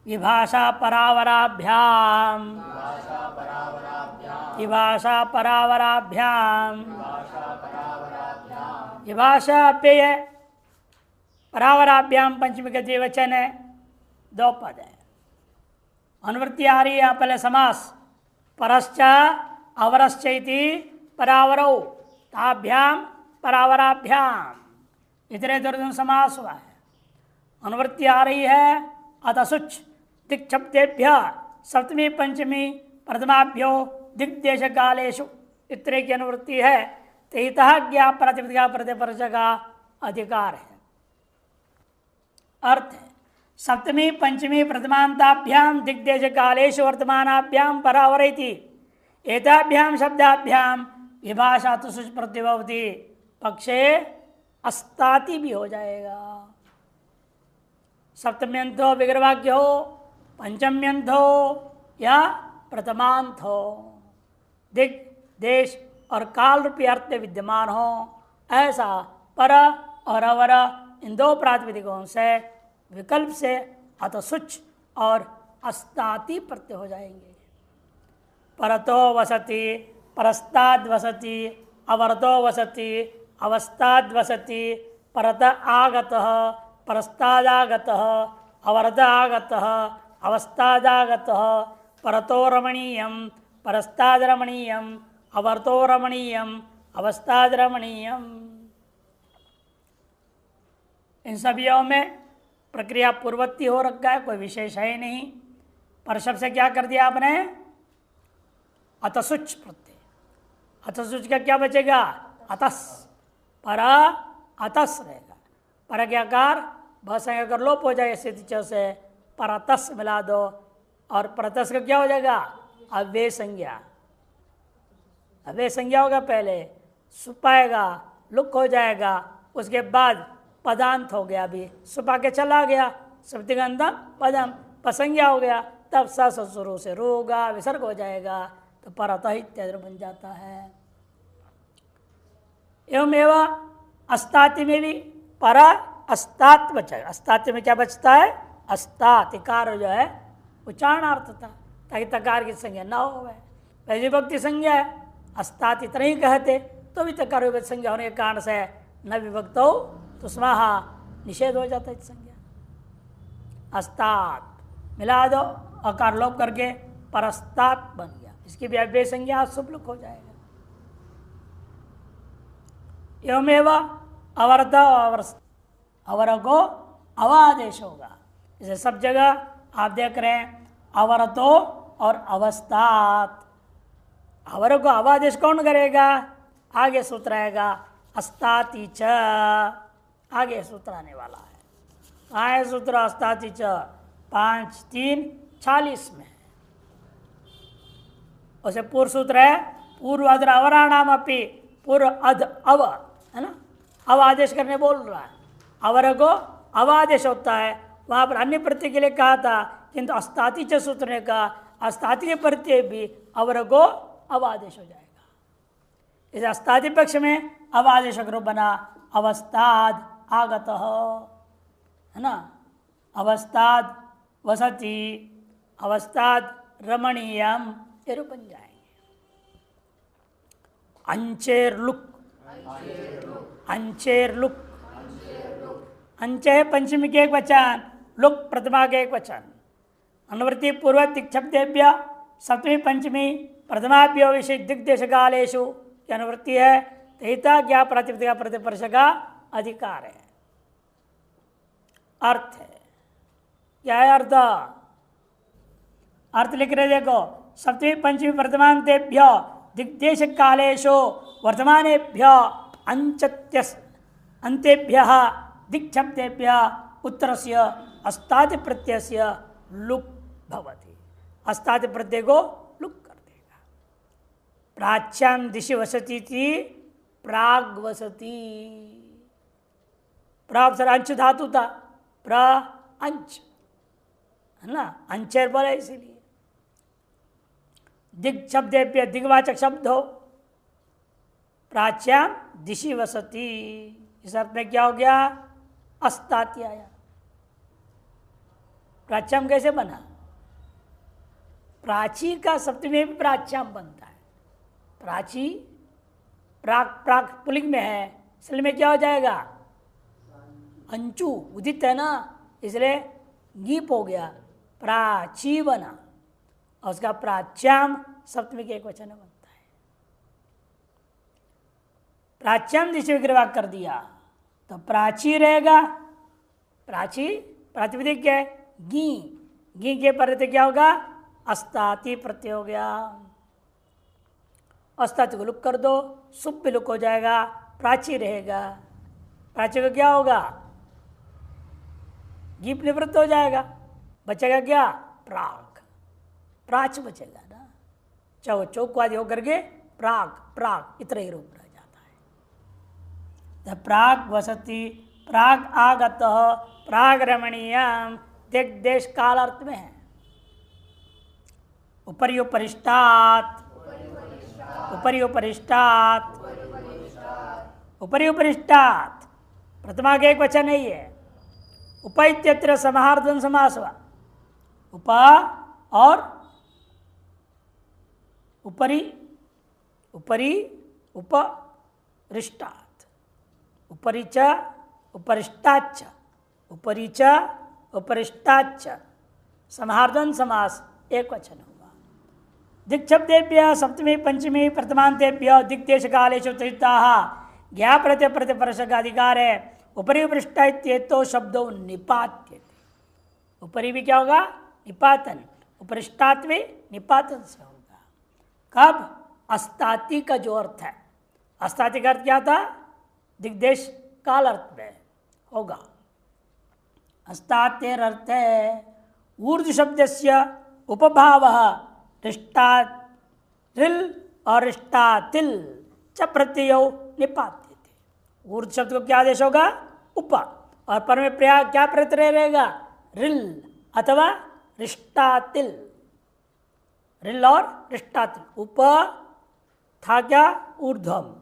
विभाषा परावराभ्याम विभाषा परावराभ्याम विभाषा अप्यय परावराभ्याम पंचमी का द्विवचन है, दो पद है। अनुवृत्ति आ रही है पहले समास परश्च अवरश्चैति परावरौ ताभ्याम परावराभ्याम इतरे दुर्दन समास हुआ है। अनुवृत्ति आ रही है अतसुच दिक्छब्देभ्य सप्तमी पंचमी प्रथमाभ्यो दिग्देश कालेषु इतरे की अनुवृत्ति है। तहितः ज्ञा प्रातिपदिका प्रतिपर्श का अधिकार है। अर्थ है सप्तमी पंचमी प्रथमांताभ्याम दिग्देश कालेषु वर्तमानाभ्याम परावरैति एताभ्याम शब्दाभ्याम विभाषा तो सुच प्रतिभवती पक्षे अस्ताति भी हो जाएगा। सप्तम्यंत हो विग्रहवाक्य हो, पंचम्यंत हो या प्रथमांत हो, दिग देश और काल रूपी अर्थ में विद्यमान हो, ऐसा पर और अवर इन दो प्रातिपदिकों से विकल्प से अतसुच और अस्ताति प्रत्यय हो जाएंगे। परतो वसति परस्ताद वसति अवरतो वसति अवस्थाद वसति परत आगतः परस्तादागतः अवरत आगतः अवस्थादागतः परतो रमणीयं परस्ताद रमणीयं अवरतो रमणीयं अवस्थाद रमणीयं। इन सभीयों में प्रक्रिया पूर्ववर्ती हो रखा है, कोई विशेष है नहीं। पर शब्द से क्या कर दिया आपने? अतसुच प्रत्यय। अतसुच का क्या बचेगा? अतस। पर अतस रहेगा। पर क्या कार भाषा अगर लोप हो जाए स्थिति से परतस मिला दो और परतस का क्या हो जाएगा? अव्यय संज्ञा। अव्यय संज्ञा होगा, पहले सुपाएगा लुक हो जाएगा, उसके बाद पदांत हो गया, अभी सुपा के चला गया सप्तिगंधम पदम पसंज्ञा हो गया, तब स शुरू से रोगा विसर्ग हो जाएगा तो परतः इत्यादि बन जाता है। एवं एवं अस्ताति में भी पर अस्तात बचेगा। अस्ताति में क्या बचता है? अस्तात इकार जो है उच्चारणार्थ था, ताकि तकार की संज्ञा न हो। पहली विभक्ति संज्ञा है, अस्तात इतना ही कहते तो भी तकार विभक्ति संज्ञा होने के कारण से न विभक्त हो तो स्वाहा निषेध हो जाता है। संज्ञा अस्तात मिला दो, अकार लोप करके परस्तात बन गया, इसकी भी अव्यय संज्ञा शुभलुक हो जाएगा। एवमेव अवरत अवर को अवादेश होगा। जैसे सब जगह आप देख रहे हैं अवरतो और अवस्थात। अवर को अवादेश कौन करेगा? आगे सूत्र आएगा अस्ताति च, आगे सूत्र आने वाला है। आए सूत्र अस्ताति च 5-3-46 में। उसे पूर्व सूत्र है पूर्व अध अवराणाम अपनी पूर्व अध अव है ना, अव आदेश करने बोल रहा है। अवर को अवादेश होता है, वहां पर अन्य प्रत्यय के लिए कहा था, किंतु अस्ताति च सूत्र ने कहा अस्ताति के प्रत्यय भी अवर को अवादेश हो जाएगा। इस अस्ताति पक्ष में अवादेश रूप बना अवस्थाद आगत है ना, अवस्थाद वसति अवस्थाद रमणीयम ये रूप बन जाएंगे। अंचेर लुक अंचेर लुक अंच है पंचमी के एक वचन, लुक प्रथमा के एक वचन। अनुवृत्ति पूर्व दिक्छब्देभ्य सप्तमी पंचमी प्रथमाभ्यो विषय दिग्देश कालेषु की अनुवृत्ति है। तहिता ज्ञा प्रातिपदिका प्रतिपर्श का अधिकार है। अर्थ है क्या है? अर्थ अर्थ लिख रहे देखो, सप्तमी पंचमी प्रथमांतेभ्य दिग्देश कालेषु वर्तमानेभ्य अंतेभ्य दिक्छब्देभ्य उत्तरस्य अस्ताति प्रत्ययस्य लुक भवति। अस्ताति प्रत्यय को लुक कर देगा। प्राच्याम दिशि वसति थी प्राग वसति। प्राप्त अंश धातु था, प्र अंश है ना, अंचेर बोले इसीलिए। दिग शब्देभ्य दिग्वाचक शब्द हो, प्राच्याम दिशि वसति, इस अर्थ में क्या हो गया? अस्ताति आया। प्राच्याम कैसे बना? प्राची का सप्तमी में भी प्राच्याम बनता है। प्राची प्राक प्राक पुलिंग में है, इसलिए में क्या हो जाएगा? अंचु उदित है ना, इसलिए गीप हो गया, प्राची बना। और उसका प्राच्याम सप्तमी के एक वचन में बनता है। प्राच्याम जिसे विग्रह कर दिया तो प्राची रहेगा। प्राची प्रातिपदिक क्या है? गी। गी के प्रत्यय क्या होगा? अस्ताति प्रत्यय हो गया। अस्ताति को लुक कर दो, सुप भी लुक हो जाएगा, प्राची रहेगा। प्राची को क्या होगा? गीप निवृत्त हो जाएगा, बचेगा क्या? प्राग, प्राच बचेगा ना। चाहो चौक आदि होकर के प्राग प्राग इतना ही रूप रह जाता है। प्राग वसति, प्राग आगत, प्राग रमणीयम, दिग देश काल अर्थ में है। उपरि उपरिष्टात्, उपरि उपरिष्टात्, उपरि उपरिष्टात् प्रथमा के एक वचन नहीं है। उपैत्यत्र समाहारद्वंद समास हुआ। उपा और उपरि, उपरि उपरिष्टात्, उपरि च उपरिष्टाच्च, उपरि च उपरिष्टाच्च समाहारद्वंद समास एक वचन होगा। दिक्शब्देभ्य सप्तमी पंचमी प्रथमांतेभ्य दिग्देश कालेषु तयुक्ताः ज्ञा प्रत्यय प्रतिपर्शक अधिकार है। उपरि उपरिष्टा इत्येतो शब्दों निपात्यते। उपरि भी क्या होगा? निपातन। उपरिष्टात् भी निपातन से होगा। कब? अस्ताति का जो अर्थ है, अस्ताति का अर्थ क्या था? दिग्देश काल अर्थ में होगा। अस्तातेर अर्थ है ऊर्ध्व शब्दस्य उपभावः रिष्टात् रिल और रिष्टातिल च प्रत्ययो निपात्यते। ऊर्ध्व शब्द को क्या आदेश होगा? उप, और पर में प्रयाग क्या प्रत्यय रहेगा? रिल अथवा रिष्टातिल। रिल और रिष्टातिल। उप था क्या? ऊर्ध्वम,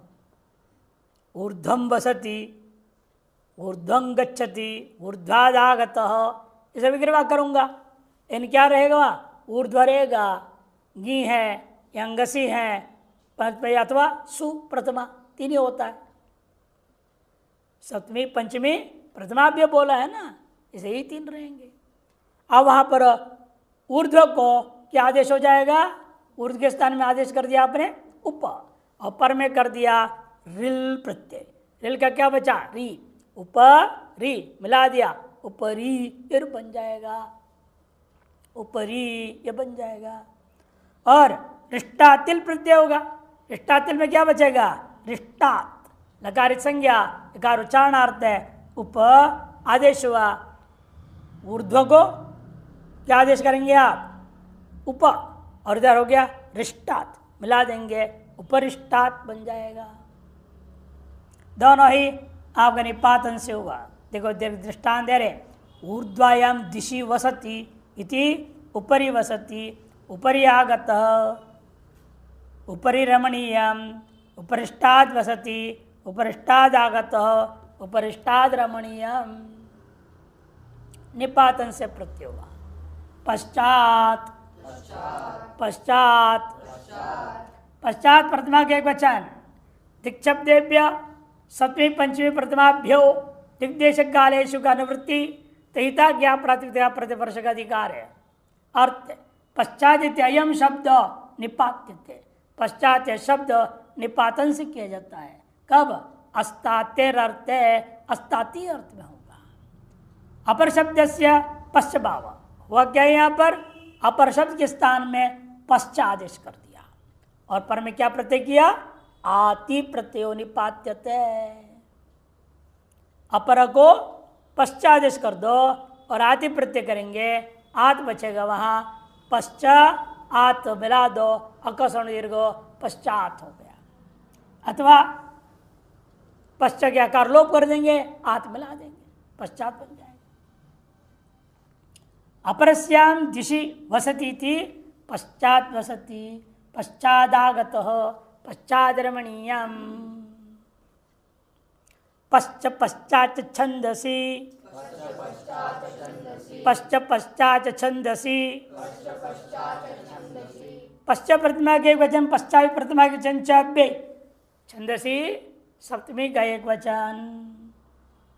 ऊर्ध्वम वसति, ऊर्ध्वं गच्छति, ऊर्ध्वादागतः, इसे विग्रह करूंगा। इन क्या रहेगा? ऊर्ध्व रहेगा, गी है, यंगसी है, अथवा सु प्रथमा, तीन ही होता है। सप्तमी पंचमी प्रथमा भी बोला है ना, इसे ही तीन रहेंगे। अब वहां पर ऊर्ध्व को क्या आदेश हो जाएगा? ऊर्ध्व के स्थान में आदेश कर दिया आपने उप, और पर में कर दिया रिल प्रत्यय। रिल का क्या बचा? री। ऊपरी मिला दिया, ऊपरी ये बन जाएगा, ऊपरी ये बन जाएगा। और रिष्टातिल प्रत्यय होगा। रिष्टातिल में क्या बचेगा? रिष्टात, लकारित संज्ञा, लकार उच्चारणार्थ है, उप आदेश हुआ। ऊर्ध्व को क्या आदेश करेंगे आप? उप, और इधर हो गया रिष्टात, मिला देंगे, उपरिष्टात बन जाएगा। दोनों ही आपका निपातन से हुआ। देखो दृष्टांत दे रहे, ऊर्ध्वायाम दिशि वसति इति उपरि वसति, उपरि आगतः, उपरि रमणीयम, उपरिष्टाद वसति, उपरिष्टाद आगतः, उपरिष्टाद रमणीयम। निपातन से प्रत्यय हुआ। पश्चात, पश्चात, पश्चात प्रथमा के एक वचन। दिक्शब्देभ्य सप्तमी पंचमी प्रथमाभ्यो दिग्देश कालेषु का अनुवृत्ति तहिता ज्ञा प्रातिपदिका प्रतिवर्ष का अधिकार है। अर्थ पश्चात अयम शब्द निपात्यते। पश्चात शब्द निपातन से किया जाता है। कब? अस्तातेर अर्थ है, अस्ताति अर्थ में होगा। अपर शब्द से पश्च भाव हुआ क्या है? यहाँ पर अपर शब्द के स्थान में पश्चा आदेश कर दिया, और पर में क्या प्रत्यय किया? आति प्रत्ययो निपात्यते। अपर को पश्चादेश कर दो और आति प्रत्यय करेंगे, आत बचेगा, वहां पश्चा आत मिला दो, अकस्मण दीर्घो पश्चात हो गया। अथवा पश्चा के आकार लोप कर देंगे, आत मिला देंगे, पश्चात बन जाएगा। अपरस्याम दिशि वसति थी, पश्चात वसति, पश्चादागतः, पश्चाद रमणीयम। पश्च पश्चात छंदसी, पश्च पश्चात छंदसी, पश्च प्रतिमा के एक वचन, पश्चात प्रतिमा के वचन चाव्य, छंदसी सप्तमी का एक वचन।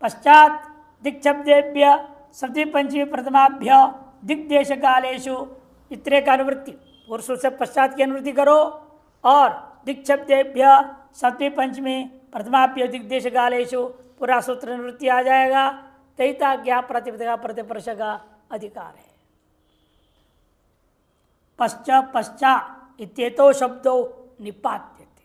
पश्चात दिक्शब्देभ्य सप्तमी पंचमी प्रथमाभ्य दिग्देश कालेषु इतरे का अनुवृत्ति, पुरुष से पश्चात की अनुवृत्ति करो और दिक्शब्देभ्य सप्तमी पंचमी प्रथमाभ्य दिग्देश कालेषु पूरा सूत्र निवृत्ति आ जाएगा। तैता ज्ञा प्रतिपदा प्रतिपर्श का अधिकार है। पश्च पश्चा इत्येतो शब्दों निपात्यते,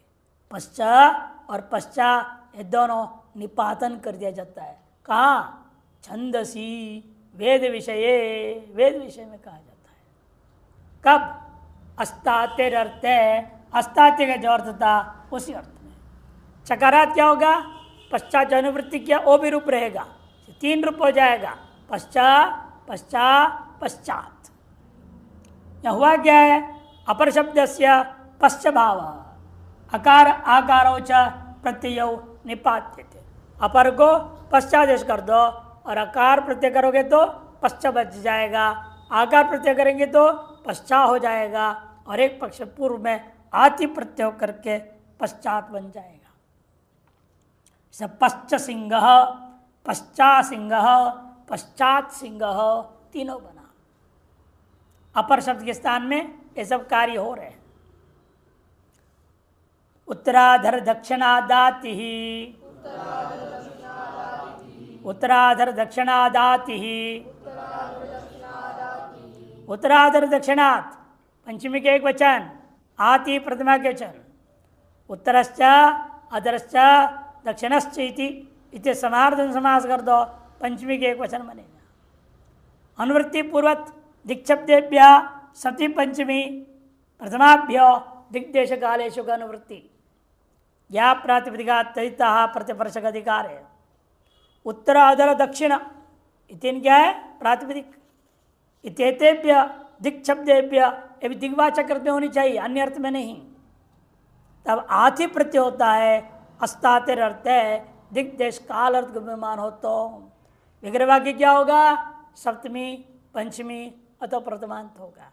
पश्चा और पश्चा ये दोनों निपातन कर दिया जाता है। कहाँ? छंदसी, वेद विषय, वेद विषय में कहा जाता है। कब? अस्तातिर अर्थ है, अस्तात्य का जो अर्थ था उसी अर्थ में। चकारात क्या होगा? पश्चात जो अनुवृत्ति किया वो भी रूप रहेगा, 3 रूप हो जाएगा, पश्चा पश्चा पश्चात। यह हुआ क्या है? अपर शब्द से पश्च भाव, अकार आकारो च प्रत्ययो निपात्यते। अपर को पश्चादेश कर दो और अकार प्रत्यय करोगे तो पश्च बच जाएगा, आकार प्रत्यय करेंगे तो पश्चा हो जाएगा और एक पक्ष पूर्व में आति प्रत्यय करके पश्चात बन जाएगा। पश्च सिंह, पश्चा सिंह, पश्चात सिंह, तीनों बना। अपर शब्द के स्थान में ये सब कार्य हो रहे हैं। उत्तराधर दक्षिणादाति, उत्तराधर दक्षिणादाति, उत्तराधर दक्षिणात पंचमी के एक वचन, आति प्रथमा के वचन, उत्तरश्च अधरश्च दक्षिणश्च इति समार्धन समास कर दो, पंचमी के एक वचन बनेगा। अनुवृत्ति पूर्वक दिक्शब्देभ्य सप्तमी पंचमी प्रथमाभ्य दिग्देश कालेषु का अनुवृत्ति, या प्रातिपदिका तैता प्रतिपर्श का अधिकार है। उत्तर अधर दक्षिण इतने क्या है? प्रातिपदिक। इतेतेभ्य दिक्शब्देभ्य, ये भी दिग्वाचक अर्थ में होनी चाहिए, अन्य अर्थ में नहीं। तब आति प्रत्यय होता है, अस्तातिर अर्थ है, दिग्देश काल अर्थ गुणमान हो तो विग्रह वाक्य क्या होगा? सप्तमी पंचमी अथवा प्रथमांत होगा।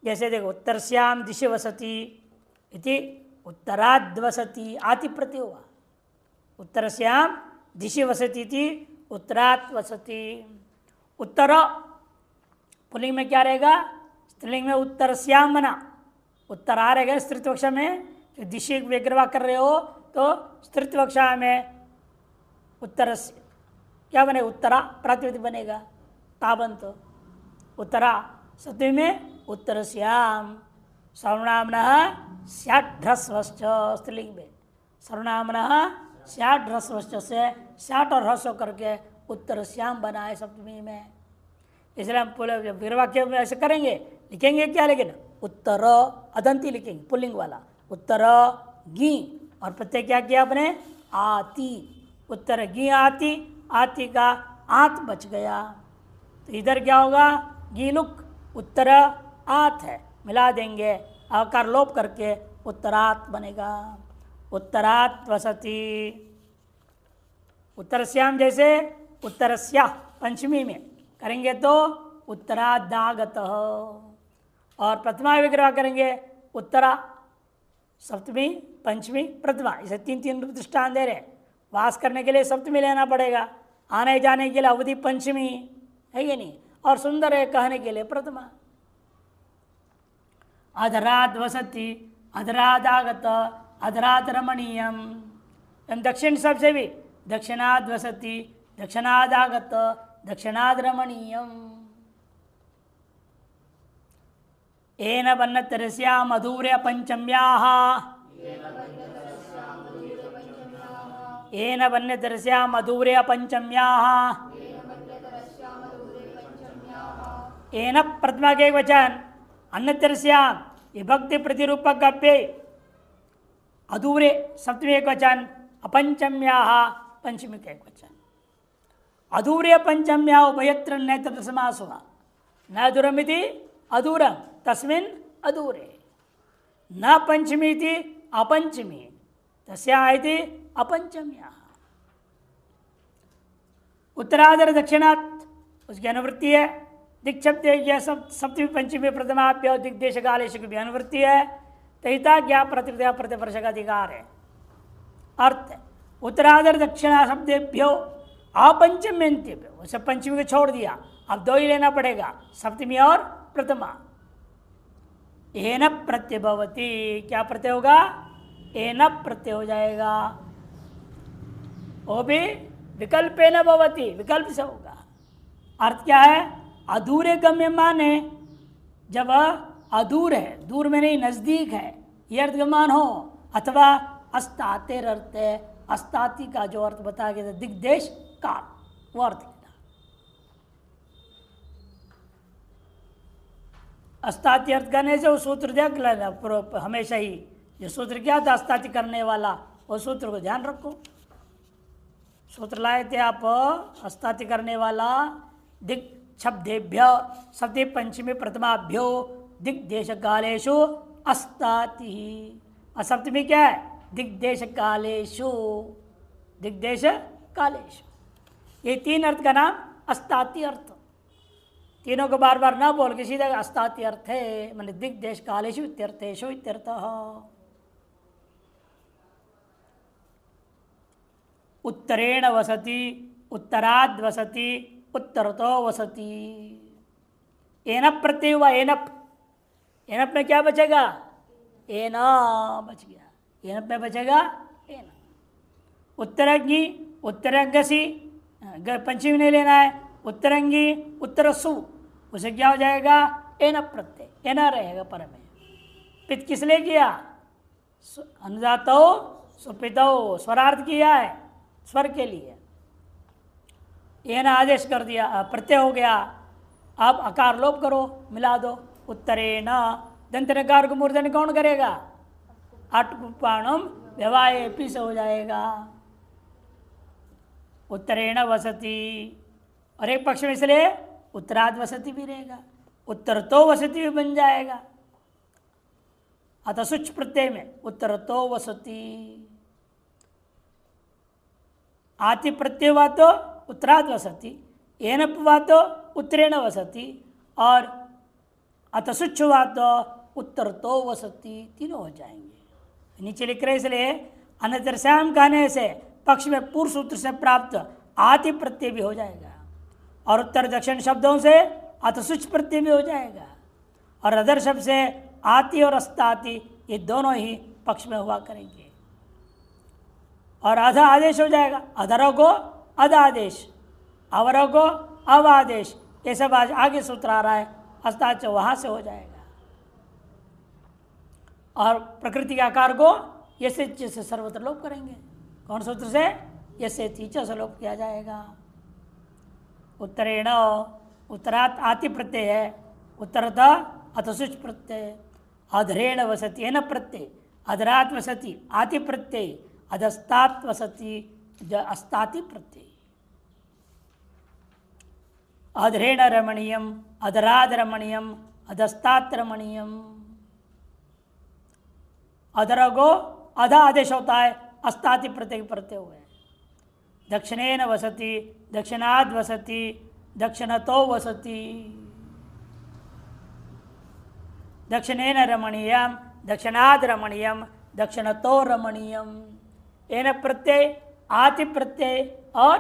जैसे देखो, उत्तरस्याम दिशि वसति इति उत्तराद् वसति, आति प्रत्यय हुआ। उत्तरस्याम दिशि वसति इति उत्तरात् वसति। उत्तर पुल्लिंग में क्या रहेगा? स्त्रीलिंग में उत्तरस्याम बना, उत्तर आ रहेगा स्त्रीत्वक्षा में। तो दिशि विग्रह कर रहे हो तो स्त्रीत्वक्षा में उत्तर क्या बने? उत्तरा प्रातिपदिक बनेगा, ताबंत उत्तरा। सप्तमी में उत्तरस्याम, सर्वनामनः स्याढ्रस्वश्च, स्त्रीलिंग में सर्वनामनः स्याढ्रस्वश्च से स्याट और ह्रस्व करके उत्तरस्याम बना है सप्तमी में। इसलिए हम विग्रहवाक्य में ऐसे करेंगे, लिखेंगे क्या? लेकिन उत्तर अदंती लिखेंगे, पुल्लिंग वाला। उत्तर गी और प्रत्यय क्या किया आपने? आती। उत्तर गी आती, आती का आत बच गया, तो इधर क्या होगा? गी लुक, उत्तर आत है, मिला देंगे, आकार लोप करके उत्तरात बनेगा। उत्तरात वसति। उत्तरस्याम जैसे उत्तरस्या पंचमी में करेंगे तो उत्तरादागत, और प्रथमा विग्रह करेंगे उत्तरा सप्तमी पंचमी प्रथमा, इसे 3 दृष्टांत दे रहे। वास करने के लिए सप्तमी लेना पड़ेगा, आने जाने के लिए अवधि पंचमी है कि नहीं, और सुंदर है कहने के लिए प्रथमा। अधरात वसति, अधरादागत, अधरात रमणीयम। दक्षिण सबसे भी दक्षिणाद वसति, दक्षिणादागत, दक्षिणाद रमणीयम। एन वन्नतरस्या मधुर्य पंचम्याः, एन वन्यतरस्या मधुर्य पंचम्याः। एन प्रथमा के एक वचन, अन्यतरस्याम विभक्ति प्रतिरूपक गप्य, अधूरे सप्तमी एक वचन, अपंचम्याः पंचमी का एक वचन। अधूरे पंचम्या उभयत्र नैतत्र समास हुआ। न दूरमिति अधूरम तस्मिन् अधूरे, न पंचमी इति अपंचमी तस्या इति अपंचम्या। उत्तराधर दक्षिणात् उसकी अनुवृत्ति है। दिक्शब्द सप्तमी पंचमी प्रथमाभ्य दिग्देश कालेश की भी अनुवृत्ति है। तहिता ज्ञा प्रतिपदया प्रतिवर्ष का अधिकार है। अर्थ उत्तराधर दक्षिणा शब्देभ्यो अपंचम्यंत्यभ्यो, उसे पंचमी को छोड़ दिया, अब दो ही लेना पड़ेगा, सप्तमी और प्रथमा। एन प्रत्यय भवति, क्या प्रत्यय होगा? एन प्रत्यय हो जाएगा। वो भी विकल्पेन भवति, विकल्प से होगा। अर्थ क्या है? अधूरे गम्य माने जब अधूर है, दूर में नहीं नजदीक है, ये अर्थ गमान हो, अथवा अस्तातेर अर्थ है, अस्ताति का जो अर्थ बताया गया था दिग्देश काल, वो अर्थ लेना। अस्ताति अर्थ करने से वो सूत्र देख लेना हमेशा ही। जो सूत्र क्या था अस्ताति करने वाला, वो सूत्र को ध्यान रखो। सूत्र लाए थे आप, अस्ताति करने वाला दिग शब्देभ्य सप्तमी पंचमी प्रथमाभ्यो दिग्देश कालेषु अस्ताति। सप्तमी क्या है? दिग्देश कालेषु, दिग्देश कालेषु। ये तीन अर्थ का नाम अस्ताति अर्थ। तीनों को बार बार ना बोल के सीधा अस्ताति अर्थ है, माने दिग्देश कालेषु इत्यर्थेषु इत्यर्थः। उत्तरेण वसति, उत्तराद वसति, उत्तरतो वसति। एनप प्रत्यय हुआ, एनप। एनप में क्या बचेगा? एना बच गया। एनप में बचेगा एना। उत्तरंगी, उत्तरंगसी, पंचमी नहीं लेना है। उत्तरंगी, उत्तरसु, उसे क्या हो जाएगा? एनप प्रत्यय, एना रहेगा पर में। पित किस लिए किया? अनुदातो सुपितो, स्वरार्थ किया है, स्वर के लिए। एना आदेश कर दिया, प्रत्यय हो गया। अब अकार लोप करो, मिला दो। उत्तरेण, दंत नकार को मूर्धन्य कौन करेगा? अटपुपाणम व्यवाय पी से हो जाएगा। उत्तरेण वसति, और एक पक्ष में इसलिए उत्तराद वसति भी रहेगा, उत्तर तो वसति भी बन जाएगा। अतः सुच प्रत्यय में उत्तर तो वसति। आति प्रत्यय हुआ तो उत्तराद वसति, एनप हुआ तो उत्तरेण वसति, और अतसुच्छ हुआ तो उत्तर तो वसति, तीनों हो जाएंगे। नीचे लिख रहे इसलिए अनतरश्याम कहने से पक्ष में पूर्व सूत्र से प्राप्त आति प्रत्यय भी हो जाएगा, और उत्तर दक्षिण शब्दों से अतसुच्छ प्रत्यय भी हो जाएगा, और अधर शब्द से आति और अस्ताति, ये दोनों ही पक्ष में हुआ करेंगे। और अधा आदेश हो जाएगा, अधरों को अध आदेश, अवरों को अव आदेश, ये सब आज आगे सूत्र आ रहा है, अस्ताच वहां से हो जाएगा। और प्रकृति के आकार को यसे से सर्वत्र लोप करेंगे। कौन सूत्र से? यसे तीच से लोप किया जाएगा। उत्तरेण, उत्तरात आति प्रत्यय है, उत्तरत अतसुच प्रत्यय। अधरेण वसति, एन प्रत्यय, अधरात वसति आति प्रत्यय, अधस्तात वसति अस्ताति प्रत्यय। अधरेण रमणीयम, अधराद रमणीयम, अधस्तात रमणीयम। अधर को अधा आदेश होता है, अस्ताति प्रत्यय प्रत्यय हुए। दक्षिणेन वसति, दक्षिणाद वसति, दक्षिणतो वसति। दक्षिणेन रमणीयम, दक्षिणाद रमणीयम, दक्षिणतो रमणीयम। एन प्रत्यय, आति प्रत्यय और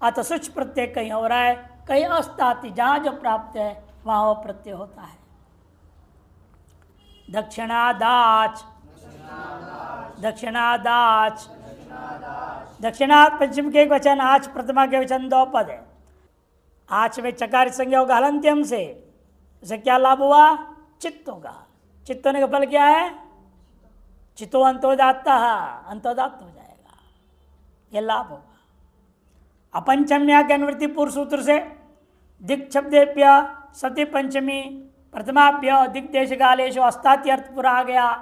अतसुच प्रत्यय कहीं हो रहा है, कहीं अस्ताति, जहां जो प्राप्त है वहां वो प्रत्यय होता है। दक्षिणादाच, दक्षिणादाच, दक्षिणाद पंचम के एक वचन, आच प्रथमा के वचन दो पद है। आच में चकार संज्ञा होगा हलंत्यम से, उसे क्या लाभ हुआ? चित्त होगा। चित्त होने का फल क्या है? चित्तो अंतोदात्त, अंतोदात्त हो जाएगा, यह लाभ होगा। अपंचम्या के अनुवृत्ति पूर्व सूत्र से दिक् शब्देभ्य सती पंचमी प्रथमाभ्य दिग्देश कालेषु अस्ताति अर्थ पूरा आ गया।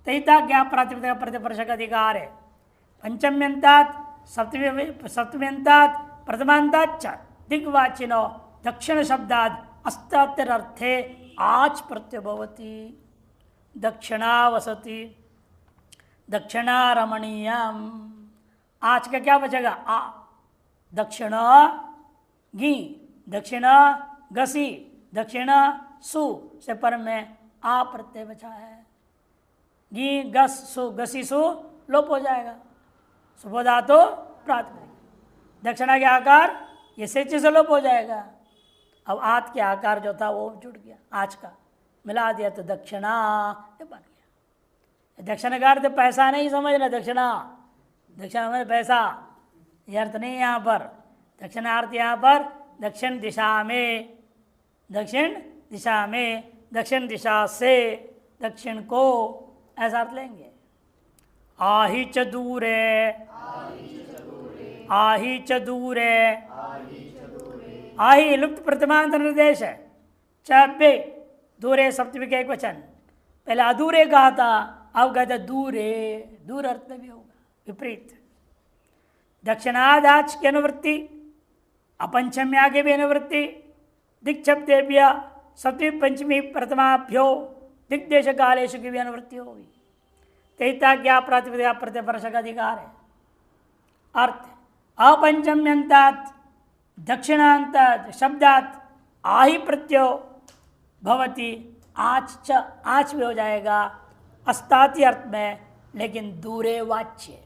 तहिता ज्ञा प्रातिपदिक प्रतिवर्ष का अधिकार है। पंचम्यंतात सप्तम्यंतात प्रथमांतात दिग्वाचिनो दक्षिण शब्दाद अस्तात्यर्थे आच प्रत्यय भवति। दक्षिणा वसति, दक्षिणा रमणीयम। आज का क्या बचेगा? आ। दक्षिण गी, दक्षिणा गसी, दक्षिणा सु से पर में आ प्रत्यय बचा है। गी गस सु गसी सु लोप हो जाएगा। सुबोधा तो प्रातिपदिक। दक्षिणा के आकार ये से से लोप हो जाएगा। अब आत के आकार जो था वो जुड़ गया, आज का मिला दिया तो दक्षिणा ये बन गया। दक्षिण का अर्थ पैसा नहीं समझना, दक्षिणा दक्षिणा में पैसा ये अर्थ नहीं। यहाँ पर दक्षिणार्थ यहाँ पर दक्षिण दिशा में, दक्षिण दिशा में, दक्षिण दिशा से, दक्षिण को, ऐसा अर्थ लेंगे। आही च दूरे, आही च दूरे, आही लुप्त प्रतिमांत निर्देश है। चब्बे दूरे सप्तमी का एक वचन, पहले अधूरे कहा था, अब कहते दूरे, दूर अर्थ में भी होगा विपरीत। दक्षिणादाच की अनुवृत्ति, अपंचम्या के भी अनुवृत्ति, दिक्छब्देभ्य सप्तमी पंचमी प्रथमाभ्यो दिग्देश कालेशु की भी अनुवृत्ति होगी। तैता क्या प्रातिपदिका प्रतिवर्ष का अधिकार है। अर्थ अपंचम्यंतात् दक्षिणांत शब्दात आही प्रत्ययो भवति, आच च आच भी हो जाएगा अस्ताति अर्थ में, लेकिन दूरे वाच्य।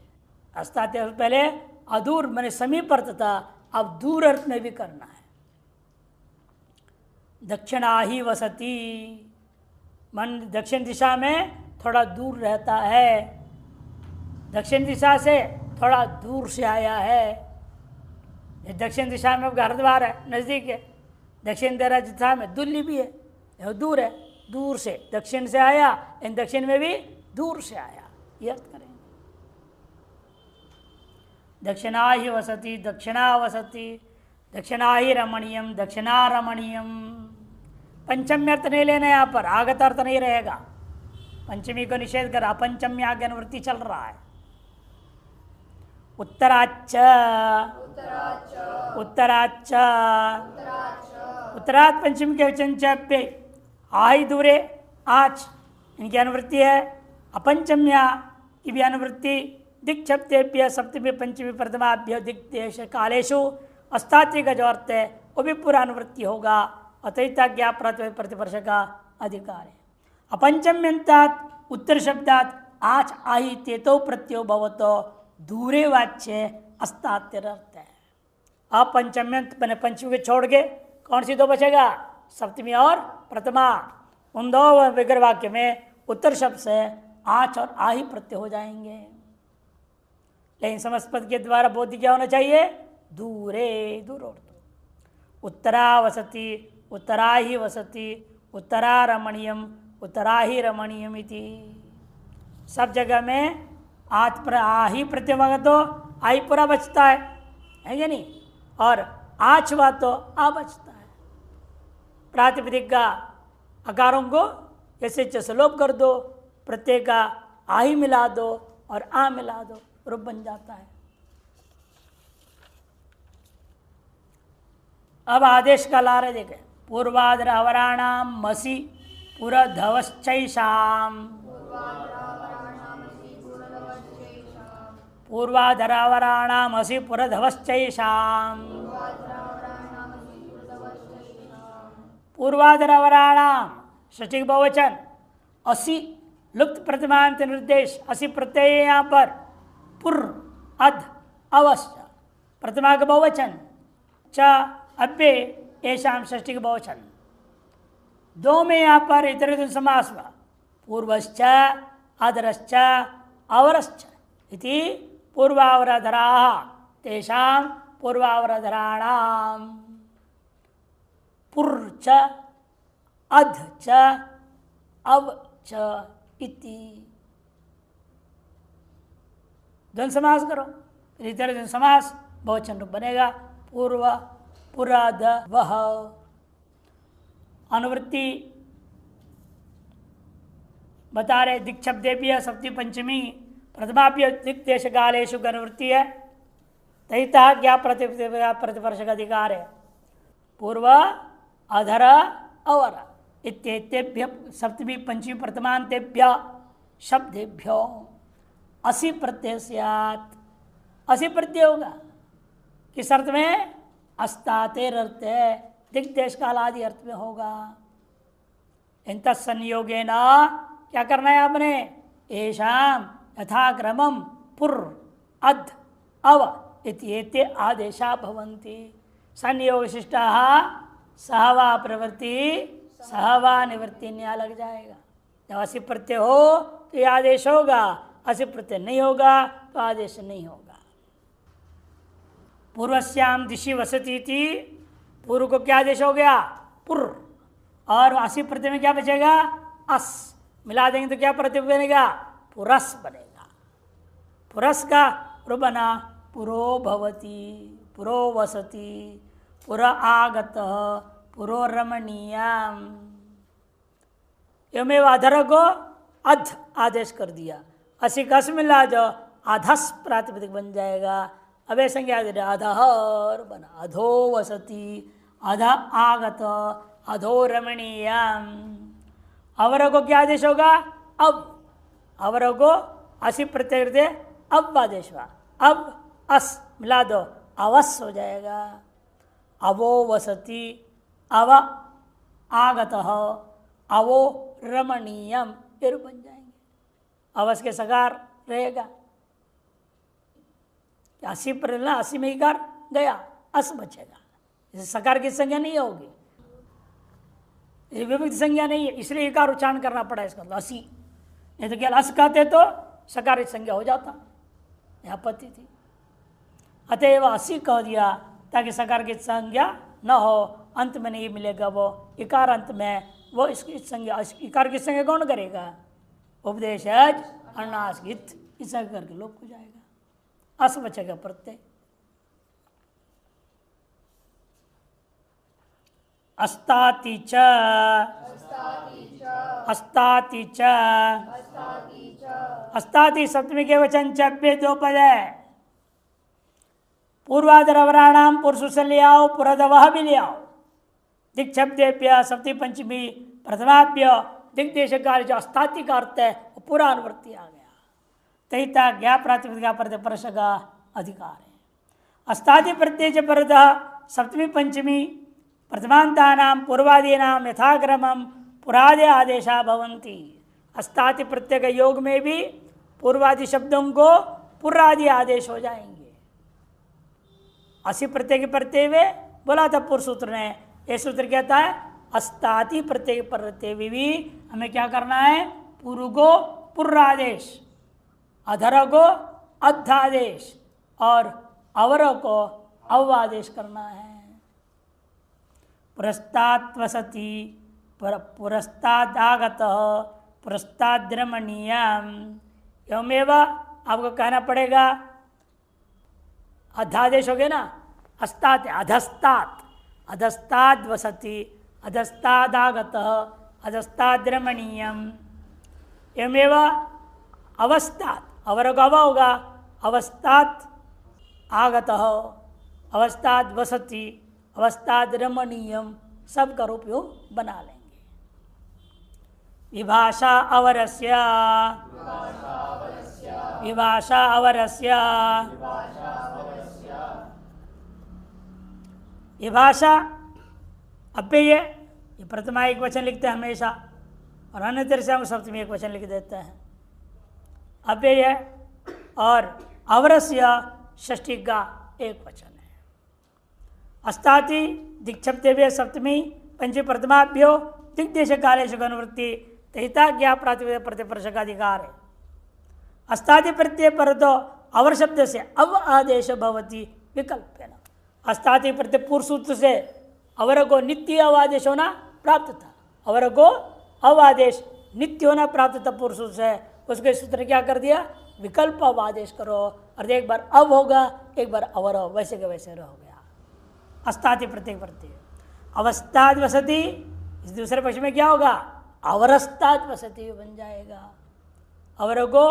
अस्ताति अर्थ पहले अदूर मैंने समीप अर्थ था, अब दूर अर्थ में भी करना है। दक्षिणा ही वसती, मन दक्षिण दिशा में थोड़ा दूर रहता है, दक्षिण दिशा से थोड़ा दूर से आया है। दक्षिण दिशा में हरिद्वार है, नज़दीक है। दक्षिण दिशा में दिल्ली भी है, यह दूर है, दूर से दक्षिण से आया, इन दक्षिण में भी दूर से आया, ये अर्थ करेंगे। दक्षिणा ही वसती, दक्षिणा वसती, दक्षिणा ही रमणीयम, दक्षिणा रमणीयम। पंचम्य अर्थ नहीं लेना, यहाँ पर आगत अर्थ नहीं रहेगा। पंचमी को निषेध कर अपंचम्य आगे अनुवृत्ति चल रहा है। उत्तराच्च, उत्तराच्च, उत्तरात पंचमी के वचन पे आई दूरे आच, इनकी अनुवृत्ति है। अपंचम्या की भी अनुवृत्ति, दिक्छब्देभ्य सप्तमी पंचमी प्रथमाभ्यो दिग्देश कालेशु अस्तात्विक का जो अर्थ है वो भी पूरा अनुवृत्ति होगा। अतैता ज्ञा प्रतिवर्ष का अधिकार है। अपंचम्यंतात् उत्तर शब्दात आच आही तेतो प्रत्यो भवतो दूरे वाच्य अस्तात्यर्थ है। अपंचम्यंत मैंने पंचमी को छोड़ के कौन सी दो बचेगा? सप्तमी और प्रथमा। उन दो विग्रह वाक्य में उत्तर शब्द से आच और आही प्रत्यय हो जाएंगे। लेकिन समस्पद के द्वारा बोध क्या होना चाहिए? दूरे, दूर और दूर। उत्तरा वसती, उत्तरा ही वसती, उत्तरा रमणीयम, उत्तरा ही रमणीयम इति। सब जगह में आच पर आही प्रत्यय होगा तो आई पूरा बचता है क्या नहीं? और आच हुआ तो आ बचता है। प्रातिपदिक का अकारों को ऐसे जैसे लोप कर दो, प्रत्यय का आही मिला दो और आ मिला दो, रूप बन जाता है। अब आदेश का ला रहे देखें। पूर्वाधर अवराणाम मसी पुरधवश्चैषाम, पूर्वाधरावराणाम असि पुरधवश्चैषाम, पूर्वाधरावराणाम षष्ठी बहुवचन, असि लुप्त प्रतिमांत निर्देश, असि प्रत्यय यहाँ पर पुर अध अवश्य प्रतिमा का बहुवचन, च अव्य ऐशाम षष्ठी का बहुवचन। दो में यहाँ पर इतर समास हुआ, पूर्वश्च अधरश्च अवरश्च इति पूर्वावरधरा तेषां पूर्वावरधराणाम पुर च अध च अव च इति। द्वंद्व समास करो, इतर द्वंद्व समास बहुवचन रूप बनेगा। पूर्व पुराध वह। अनुवृत्ति बता रहे, दिक्छब्देभ्य सप्तमी पंचमी प्रथमाभ्य दिग्देश कालेशु की अनुवृत्ति है। तैता क्या प्रतिवर्ष का अधिकार है। पूर्व अधर अवर इत्येतेभ्य सप्तमी पंचमी प्रथमांतेभ्य शब्देभ्यो असि प्रत्यय स्यात्। असि प्रत्यय होगा किस अर्थ में? अस्तातेर अर्थ है, दिग्देश काल आदि अर्थ में होगा। इन तत्संयोगे न क्या करना है आपने, येषाम यथाक्रमम पुर अध अव इत्येते आदेशा भवन्ति। संयोग शिष्टाः सहवा प्रवृत्ति सहवा निवृत्ति न्याय लग जाएगा। जब असी प्रत्यय हो तो यह आदेश होगा, असी प्रत्यय नहीं होगा तो आदेश नहीं होगा। पूर्वस्याम दिशि वसती थी, पूर्व को क्या आदेश हो गया, पुर, और असी प्रत्यय में क्या बचेगा, अस, मिला देंगे तो क्या प्रत्यय बनेगा, पुरस बनेगा। पुरस का पुर बना पुरो भवती, पुरो वसती, पुर आगत, पुरो रमणीयम। एवमेव अधर को अध आदेश कर दिया, असी कस मिला जो अधस प्रातिपदिक बन जाएगा। अबे संज्ञा दे अधहर बना, अधो वसती, अध आगत, अधो रमणीयम। अवर को क्या आदेश होगा, अब, अवर को असी प्रत्यय दे अब आदेश हुआ, अब अस मिला दो अवस हो जाएगा। अवो वसती, अव आगत, अवो रमणीयम, फिर बन जाएंगे। अवस के सकार रहेगा, असी पर ना, असी में इकार गया, अस बचेगा। इसे सकार की संज्ञा नहीं होगी, विभक्ति संज्ञा नहीं है, इसलिए इकार उच्चारण करना पड़ा इसका, असी। नहीं तो क्या अस कहते तो सकार की संज्ञा हो जाता, यह आपत्ति थी। अतएव असी कह दिया ताकि सकार की संज्ञा न हो, अंत में नहीं मिलेगा वो इकार अंत में, वो इसकी संज्ञा, इकार की संज्ञा कौन करेगा, उपदेशज अनासगित, इस करके लोप हो जाएगा, अस बचेगा प्रत्यय। अस्ताति च, अस्ताति च, अस्ताति सप्तमी के वचन चब्बे दो पद है। पूर्वादर अवराणाम पुरुष से ले आओ, पुरदवह भी ले आओ। दिक् शब्देभ्य सप्तमी पंचमी प्रथमाभ्य दिग्देश कार्य जो अस्ताति का अर्थ है वो पूरा अनुवृत्ति आ गया। तहिता ज्ञा प्रातिपदिका प्रत्यय परस का अधिकार है। अस्ताति प्रत्यय परत सप्तमी पंचमी प्रथमांतानां पूर्वादीनां यथाक्रमं पुरादे आदेशा भवन्ति। अस्ताति प्रत्यय के योग में भी पूर्वादि शब्दों को पुरादि आदेश हो जाएंगे। असी प्रत्यय के प्रत्यय में बोला था पूर्व सूत्र ने, यह सूत्र कहता है अस्ताति प्रत्यय प्रत्यय भी हमें क्या करना है, पूर्व को पुरादेश, अधर को अध्यादेश और अवर को अवादेश करना है। पुरस्तात् वसति, पुरस्तादागत, पुरस्ताद्रमणीयम। एवमेव आपको कहना पड़ेगा, अध्यादेश हो गया ना, अस्तात् अधस्तात्, अधस्ताद् वसति, अधस्तादागत, अधस्ताद्रमणीयम। एवमेव अवस्थात्, अवर का अव होगा, अवस्थात् आगत, अवस्थाद् वसति, अवस्थाद् रमणीयम, सब का रूप बना लेंगे। विभाषा अवरस्य, विभाषा अवरस्य, विभाषा अव्यय, ये प्रथमा एक वचन लिखते हैं हमेशा, और अन्य तरह से हम सप्तमी एक वचन लिख देते हैं। अव्यय और अवरस्य षष्ठी का एक वचन है। अस्ताति दिक्छब्देभ्य सप्तमी पंचमी प्रथमाभ्यो दिग्देश कालेषु अनुवृत्ति तहिता ज्ञा प्रातिपदिक प्रत्यय परस का अधिकार है। अस्ताति प्रत्यय पर तो अवर शब्द से अव आदेश भवति विकल्पेन। अस्ताति प्रत्यय पूर्व सूत्र से अवर को नित्य अवादेश होना प्राप्त था, अवर को अवादेश नित्य होना प्राप्त था पूर्व सूत्र से, उसके सूत्र ने क्या कर दिया, विकल्प अवादेश करो, और एक बार अव होगा एक बार अवर हो, वैसे के वैसे रह गया। अस्ताति प्रत्यय प्रत्यय अवस्थाद वसति, इस दूसरे पक्ष में क्या होगा, अवरस्ताद वसति बन जाएगा। अवर को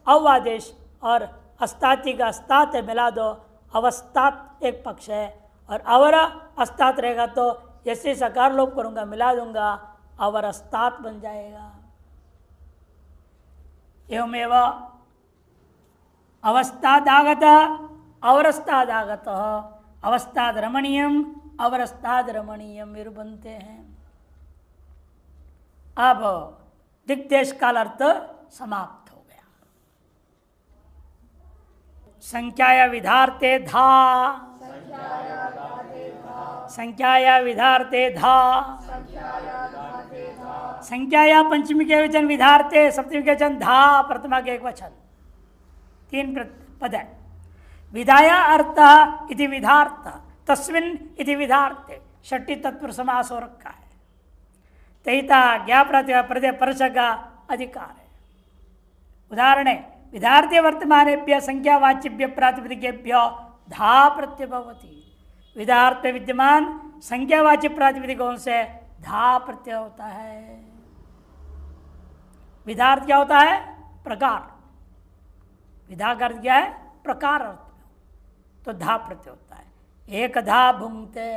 अवादेश और अस्ताति का अस्तात मिला दो, अवस्थात एक पक्ष है और अवर अस्तात रहेगा तो जैसे सकार लोप करूंगा मिला दूंगा, अवरस्तात बन जाएगा। एवमेव अवस्थादागत, अवरस्तादागत, अवस्थाद रमणीयम, अवरस्ताद रमणीय मेरु बनते हैं। अब दिग्देश काल अर्थ समाप्त हो गया। संख्याया विधार्थे धा, संख्याया विधार्थे धा, संख्याया पंचमी के वचन विधार्थे, सप्तमी के वचन धा, प्रथमा के एक वचन, तीन पद है। विधाया अर्थ इति विधार्थ, तस्मिन् इति विधार्थे, षष्ठी तत्पुरुष समास हो रखा है। तहिता ज्ञा प्रत्यय परस का अधिकार है। उदाहरण है, विधार्थे वर्तमानेभ्य संख्यावाचिभ्य प्रातिपदिकेभ्यो धा प्रत्यय भवति। विधार्थ विद्यमान संख्यावाची प्रातिपदिकों से धा प्रत्यय होता है। विधार्थ क्या होता है? प्रकार। विधा का अर्थ क्या है? प्रकार अर्थ, तो धा प्रत्यय होता है। एक धा भुंगते,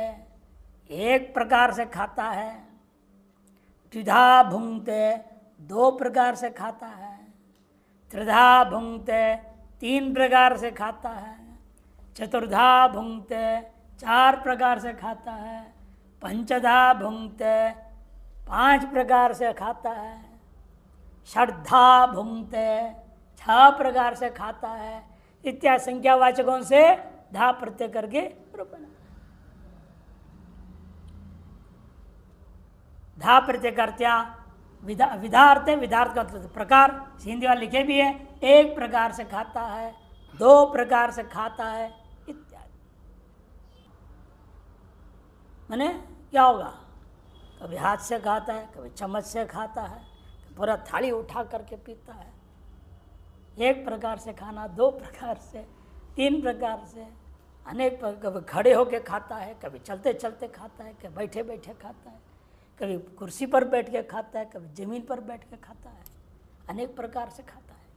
एक प्रकार से खाता है। द्विधा भुंगते, दो प्रकार से खाता है। त्रिधा भुंगते, तीन प्रकार से खाता है। चतुर्धा भुंगते, चार प्रकार से खाता है। पंचधा भुंगते, पांच प्रकार से खाता है। षड्धा भुंगते, छह प्रकार से खाता है। इत्यादि संख्यावाचकों से धा प्रत्यय करके बना। धा प्रत्यय करत्या विधार्थ है। विधार्थ का प्रकार हिंदी वाले लिखे भी है। एक प्रकार से खाता है, दो प्रकार से खाता है इत्यादि। माने क्या होगा? कभी हाथ से खाता है, कभी चम्मच से खाता है, पूरा थाली उठा करके पीता है। एक प्रकार से खाना, दो प्रकार से, तीन प्रकार से, अनेक कभी खड़े होके खाता है, कभी चलते चलते खाता है, कभी बैठे बैठे खाता है, कभी कुर्सी पर बैठ के खाता है, कभी जमीन पर बैठ के खाता है। अनेक प्रकार से खाता है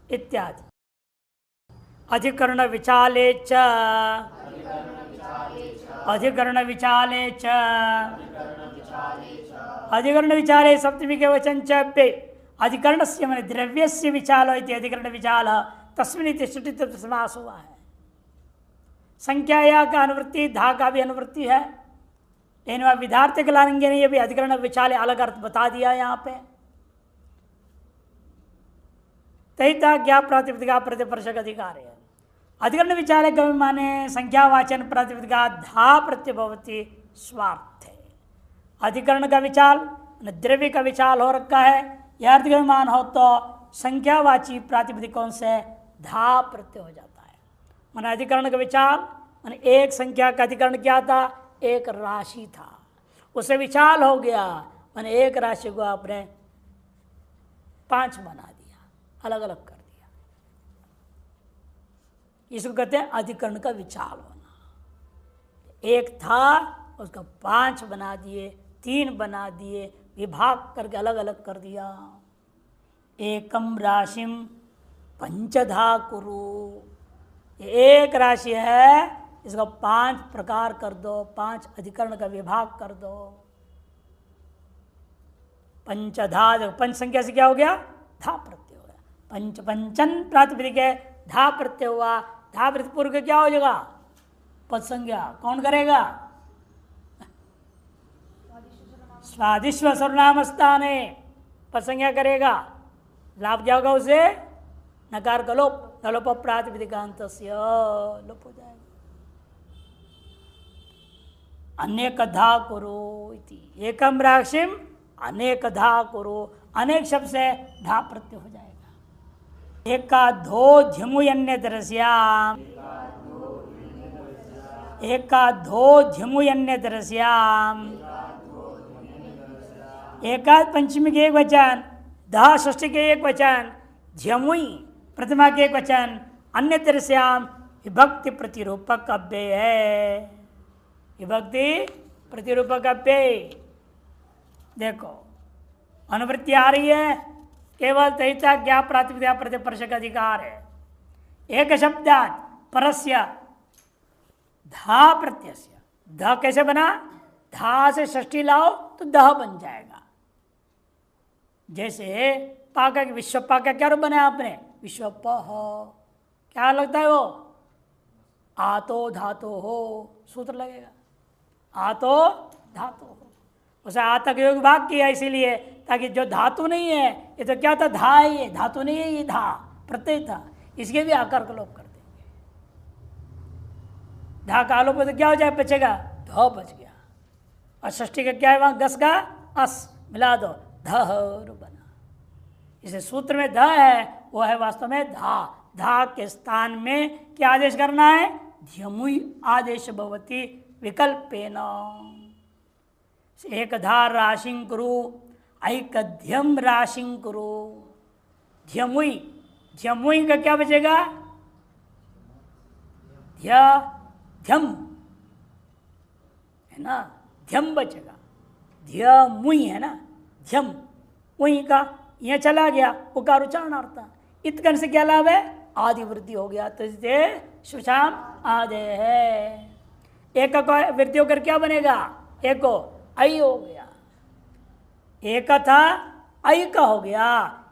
इत्यादि। अधिकरण विचाले च, अधिकरण विचाले च, अधिकरण विचाले सप्तमी के वचन च पे अधिकरण से मैंने द्रव्य से विचाल इति अधिकरण विचाल तस्मिन् श्रुति तत्व समास हुआ है। संख्याया का अनुवृत्ति, धा का भी अनुवृत्ति है। लेकिन वह विधार्थ के लाएंगे नहीं, ये भी अधिकरण विचाल अलग अर्थ बता दिया यहाँ पे। तहिता ज्ञा प्रातिपदिका प्रतिपर्शक अधिकार है। अधिकरण विचार कवि माने संख्यावाचन प्रातिपदिका धा प्रत्यय भवति स्वार्थ है। अधिकरण का विचाल द्रव्य का विचाल हो रखा है। यह अर्थ का मान हो तो संख्यावाची प्रातिपदिकों से धा प्रत्यय हो जाता है। माने अधिकरण का विचाल माने एक संख्या का अधिकरण क्या था? एक राशि था, उसे विचाल हो गया। मैंने एक राशि को आपने पांच बना दिया, अलग अलग कर दिया। इसको कहते हैं अधिकरण का विचाल होना। एक था, उसको पांच बना दिए, तीन बना दिए, विभाग करके अलग अलग कर दिया। एकम राशिम पंचधा कुरु, एक राशि है, इसको पांच प्रकार कर दो, पांच अधिकरण का विभाग कर दो। पंचधा, पंच संख्या से क्या हो गया? धा प्रत्यय हो गया। पंच पंचन प्रातिपदिक है, धा प्रत्यय हुआ। धा प्रत्यय पूर्व क्या हो जाएगा? पद संज्ञा। कौन करेगा? स्वादिश्व सर्वनाम स्थाने पद संज्ञा करेगा। लाभ क्या होगा उसे? नकार का लोप, नलोप प्रातिपदिकांत लोप हो जाएगा। अनेकधा कुरु इति, एकम राशिम अनेकधा कुरु, अनेक शब्द से धा प्रत्यय हो जाएगा। एकाधो ध्यमुयन्य दरस्याम, एकाधो ध्यमुयन्य दरस्याम, एकाद पंचमी के एक वचन, धा षष्ठी के एक वचन, झमुई प्रथमा के एक वचन, अन्य दरस्याम विभक्ति प्रतिरूपक अव्यय है। विभक्ति प्रतिरूपक अव्यय। देखो अनुवृत्ति आ रही है, केवल तहिता ज्ञा प्रातिपदिका प्रतिपर्शक अधिकार है। एक शब्दात परस्य धा प्रत्यस्य, ध कैसे बना? धा से षष्ठी लाओ तो दह बन जाएगा। जैसे पाका विश्वपा का क्या रूप बनाया आपने? विश्वप, क्या लगता है वो? आतो धातु हो, सूत्र लगेगा आतो धातु हो। उसे आतक योग भाग किया इसीलिए ताकि जो धातु नहीं है, ये तो क्या था, धा ही है, धातु नहीं है, ये धा प्रत्यय था, इसके भी आकार का लोप कर देंगे। धा का लोप तो क्या हो जाए, बचेगा ध बच गया, और षष्ठी का क्या है वहां, गस का अस मिला दो, धर बना। इसे सूत्र में ध है, वो है वास्तव में धा। धा के स्थान में क्या आदेश करना है, ध्यमुई आदेश भवती विकल्पेन। एक धा राशिं कुरु ऐकध्यम राशिं कुरु। ध्यमुई, ध्यमुई का क्या बचेगा, ध्यम है ना, ध्यम बचेगा, ध्यमुई है ना, ध्यम मुई का यह चला गया, उकार उच्चारणार्थ। इतकन से क्या लाभ है, आदि वृद्धि हो गया, तो इससे सुशाम आदे है। एक का वृद्धि होकर क्या बनेगा, एक को आई हो गया, एक था आई का हो गया,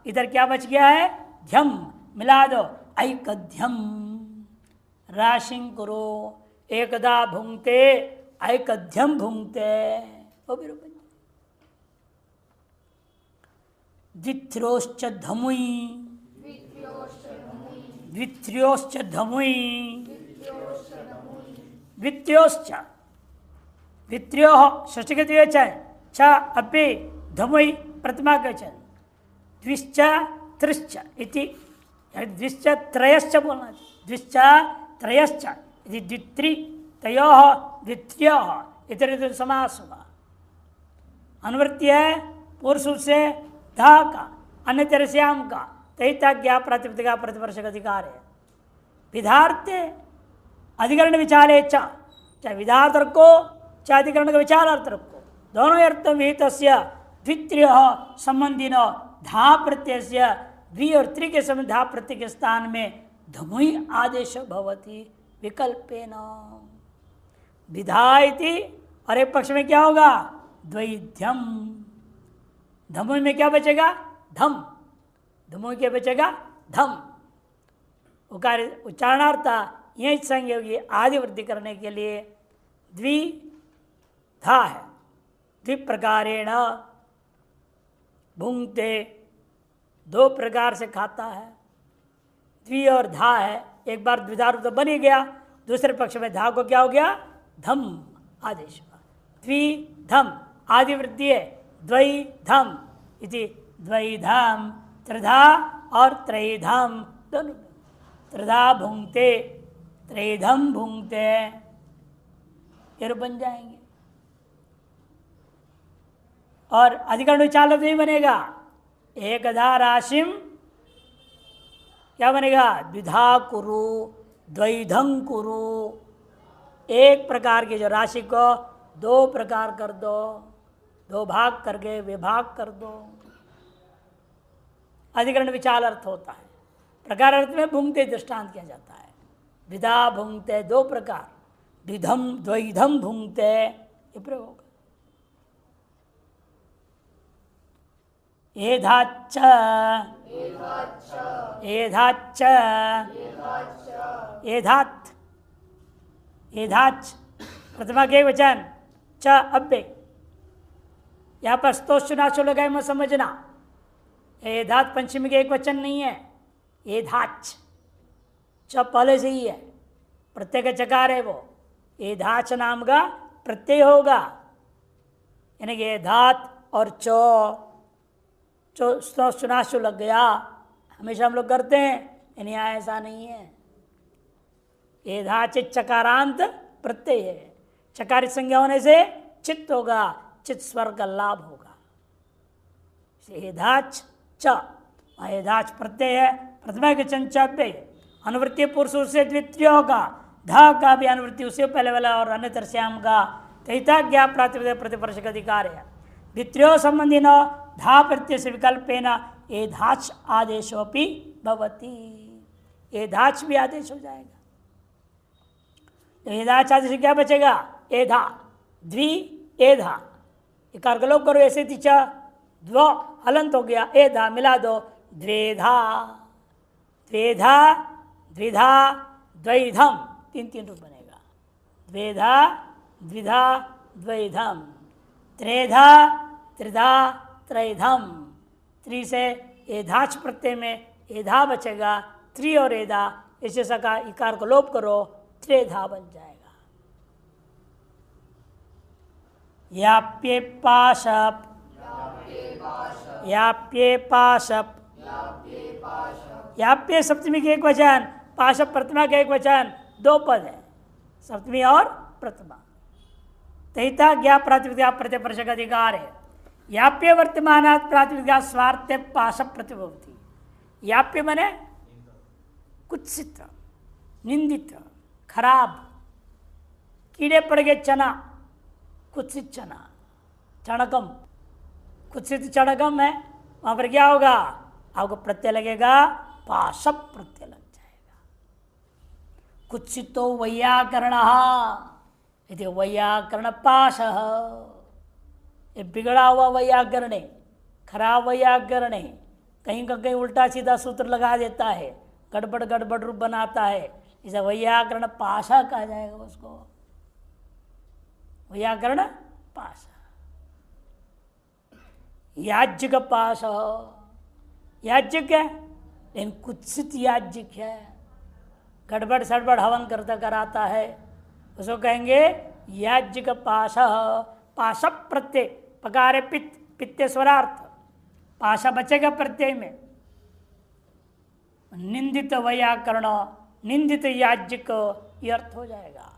इधर क्या बच गया है, ध्यम मिला दो, ऐकध्यम राशिं कुरु। एकदा भुंक्ते ऐकध्यम भुंक्ते, वो भी रूप। द्वित्र्योश्च धमुई, द्वित्र्योश्च धमुई, द्वित्र्योश्च, द्वित्र्यो षष्ठी के द्विवचन, छ अपि धमुई प्रथमा के वचन, द्विश्च त्रिश्च इति, द्विश्च त्रयश्च बोलना चाहिए, द्विश्च त्रयश्च इति द्वित्रि तयोः द्वित्र्योः इतर समास हुआ। अनुवृत्ति है पूर्व से धा का, अन्य तरस्याम का, तैताज्ञा प्रातिपदिका प्रतिवर्षक अधिकार है। विधार्थ अधिकरण विचारे चाहे विधार्थ रखो चाहे अधिकरण का विचारार्थ रखो, दोनों अर्थ विहित द्वित्रिय संबंधी न धा प्रत्यय द्वि और त्रि के समय धा प्रत्यय के स्थान में धमुई आदेश भवति विकल्पेन। विधा इति, और एक पक्ष में क्या होगा, द्वैध्यम, धमुई में क्या बचेगा, धम, धमुई के बचेगा धम। उकार उच्चारणार्थ यह संयोगी आदि वृद्धि करने के लिए द्विधा है, द्विप्रकारेण भुंक्ते, दो प्रकार से खाता है। द्वि और धा है, एक बार द्विधा रूप तो बन ही गया, दूसरे पक्ष में धा को क्या हो गया, धम आदेश हुआ। द्विधम आदि वृद्धि है, द्वैधम इति द्वैधम, त्रिधा और त्रैधम दोनों, त्रिधा भुंक्ते त्रैधम भुंक्ते, ये बन जाएंगे। और अधिकरण विचार नहीं बनेगा, एकधा राशिम क्या बनेगा, द्विधा कुरु द्वैधं कुरु। एक प्रकार की जो राशि को दो प्रकार कर दो, दो भाग करके विभाग कर दो, अधिकरण विचार अर्थ होता है। प्रकार अर्थ में भुंक्ते दृष्टांत किया जाता है, विधा भुंक्ते दो प्रकार, द्विधम द्वैधम भुंक्ते ये प्रयोग। एधाच्च एधाच्च एधात् एधाच्च प्रथमा के वचन च अव्यय, यहाँ पर स्तोषनाशो लगाए मत समझना, एधात् पंचमी के एक वचन नहीं है, एधाच्च च पहले से ही है, प्रत्यय का चकार है वो, एधाच नाम का प्रत्यय होगा, यानी कि एधात और चो सुनाशु लग गया, हमेशा हम लोग करते हैं, यानी यहाँ ऐसा नहीं है। एधाचित चकारांत प्रत्यय है, चकारित संज्ञा होने से चित्त होगा, चित्त स्वर का लाभ होगा। एधाच च, एधाच प्रत्यय है, प्रथमा के चंचाव्यय, अनुवृत्ति पुरुष से द्वितीय का, धा का भी अनुवृत्ति उससे पहले वाला और अन्य तरस्याम का, तैता ज्ञा प्रातिपदिक प्रतिवर्षक अधिकार है। द्वितीय संबंधी न धा प्रत्यय से विकल्पेन एधाच आदेशोपि भवति, एधाच भी आदेश हो जाएगा। तो एधाच आदेश क्या बचेगा, एधा द्वि एधा, इकार का लोप करो, ऐसे तिचा द्व हलंत हो गया, एधा मिला दो, द्वेधा द्वेधा द्विधा द्वैधम तीन तीन रूप बनेगा। द्वेधा द्विधा द्वैधम, त्रेधा त्रिधा त्रैधम। त्रि से एधाच प्रत्यय में एधा बचेगा, त्रि और एधा, इसे सका इकार को लोप करो, त्रेधा बन जाएगा। याप्ये पाशप, याप्ये पाशप, याप्ये सप्तमी के एक वचन, पाशप प्रथमा के एक वचन, दो पद है, सप्तमी और प्रथमा। तहिता ज्ञा प्रातिपदिका प्रत्यय प्रशक अधिकार है। याप्य वर्तमानात् प्रातिपदिका स्वार्थ पाशप प्रतिभवती। याप्य मने कुत्सित, निंदित, खराब, कीड़े पड़ गए चना, कुत्सित चना, चणकम, कुत्सित चणकम है, वहां पर क्या होगा, आपको प्रत्यय लगेगा, पाशप प्रत्यय लग जाएगा। कुत्सितो वैयाकरण, यदि वैयाकरण पाश, ये बिगड़ा हुआ वैयाकरण है, खराब वैयाकरण है, कहीं का कहीं उल्टा सीधा सूत्र लगा देता है, गड़बड़ गड़बड़ रूप बनाता है, इसे वैयाकरण पाशा कहा जाएगा उसको, वैयाकरण पाश। याज्ञिक पाश, याज्ञिक है लेकिन कुत्सित याज्ञिक है, गड़बड़ सड़बड़ हवन करता कराता है, उसको कहेंगे याज्ञिक पाश। पाश प्रत्यय पकारे पित्त, पित्ते स्वरार्थ, पाशा बचेगा प्रत्यय में। निंदित वैयाकरण, निंदित याज्ञिक, ये अर्थ हो जाएगा।